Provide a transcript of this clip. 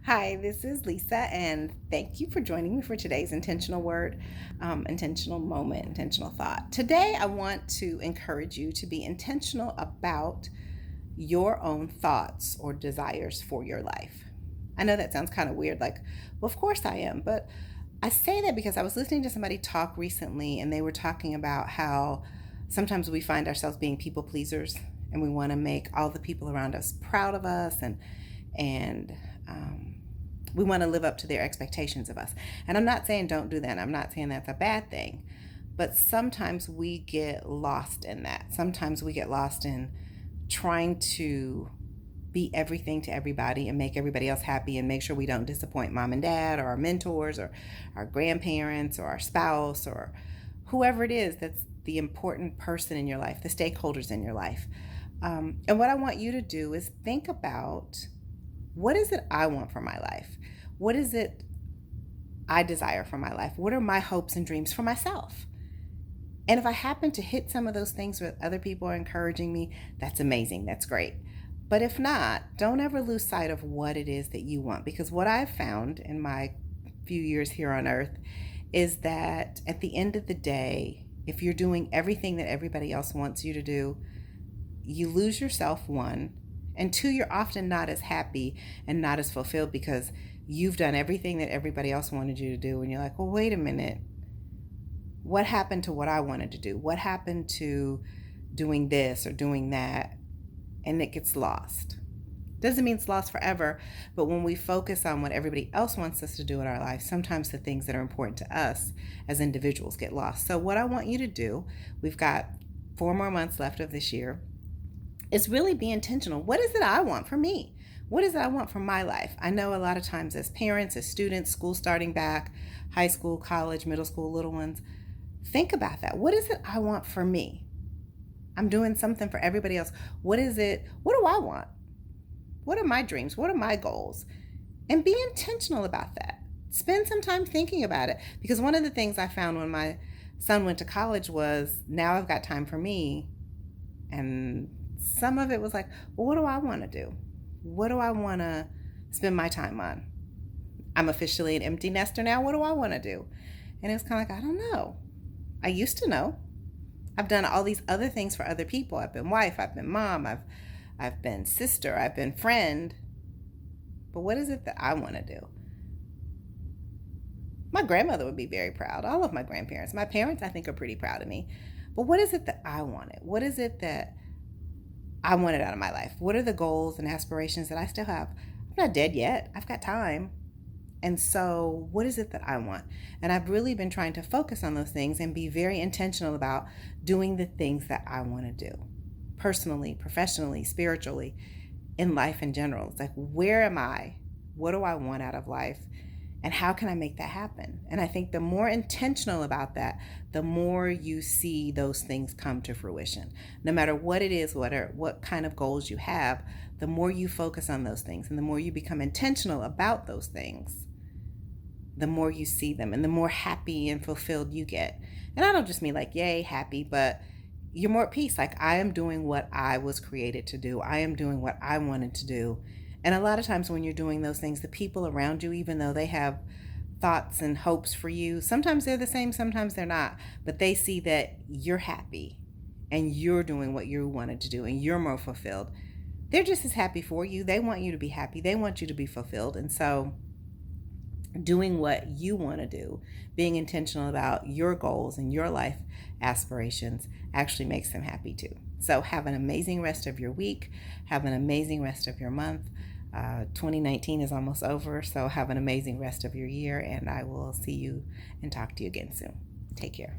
Hi, this is Lisa, and thank you for joining me for today's intentional word, intentional moment, intentional thought. Today, I want to encourage you to be intentional about your own thoughts or desires for your life. I know that sounds kind of weird, like, well, of course I am, but I say that because I was listening to somebody talk recently, and they were talking about how sometimes we find ourselves being people pleasers, and we want to make all the people around us proud of us, and we want to live up to their expectations of us. And I'm not saying don't do that. I'm not saying that's a bad thing. But sometimes we get lost in that. Sometimes we get lost in trying to be everything to everybody and make everybody else happy and make sure we don't disappoint mom and dad or our mentors or our grandparents or our spouse or whoever it is that's the important person in your life, the stakeholders in your life. And what I want you to do is think about, what is it I want for my life? What is it I desire for my life? What are my hopes and dreams for myself? And if I happen to hit some of those things where other people are encouraging me, that's amazing. That's great. But if not, don't ever lose sight of what it is that you want. Because what I've found in my few years here on earth is that at the end of the day, if you're doing everything that everybody else wants you to do, you lose yourself, one, and two, you're often not as happy and not as fulfilled because you've done everything that everybody else wanted you to do. And you're like, well, wait a minute. What happened to what I wanted to do? What happened to doing this or doing that? And it gets lost. Doesn't mean it's lost forever, but when we focus on what everybody else wants us to do in our life, sometimes the things that are important to us as individuals get lost. So what I want you to do, we've got 4 more months left of this year, is really be intentional. What is it I want for me? What is it I want for my life? I know a lot of times as parents, as students, school starting back, high school, college, middle school, little ones, think about that. What is it I want for me? I'm doing something for everybody else. What is it? What do I want? What are my dreams? What are my goals? And be intentional about that. Spend some time thinking about it. Because one of the things I found when my son went to college was, now I've got time for me. And some of it was like, well, what do I want to do? What do I want to spend my time on? I'm officially an empty nester now. What do I want to do? And it was kind of like, I don't know. I used to know. I've done all these other things for other people. I've been wife, I've been mom, I've been sister, I've been friend. But what is it that I want to do? My grandmother would be very proud. All of my grandparents. My parents, I think, are pretty proud of me. But what is it that I wanted? What is it that I wanted out of my life? What are the goals and aspirations that I still have? I'm not dead yet. I've got time. And so, what is it that I want? And I've really been trying to focus on those things and be very intentional about doing the things that I want to do personally, professionally, spiritually, in life in general. It's like, where am I? What do I want out of life? And how can I make that happen? And I think the more intentional about that, the more you see those things come to fruition. No matter what it is, what kind of goals you have, the more you focus on those things and the more you become intentional about those things, the more you see them and the more happy and fulfilled you get. And I don't just mean like, yay, happy, but you're more at peace. Like, I am doing what I was created to do. I am doing what I wanted to do. And a lot of times when you're doing those things, the people around you, even though they have thoughts and hopes for you, sometimes they're the same, sometimes they're not, but they see that you're happy and you're doing what you wanted to do and you're more fulfilled. They're just as happy for you. They want you to be happy. They want you to be fulfilled. And so doing what you want to do, being intentional about your goals and your life aspirations actually makes them happy too. So have an amazing rest of your week. Have an amazing rest of your month. 2019 is almost over, so have an amazing rest of your year, and I will see you and talk to you again soon. Take care.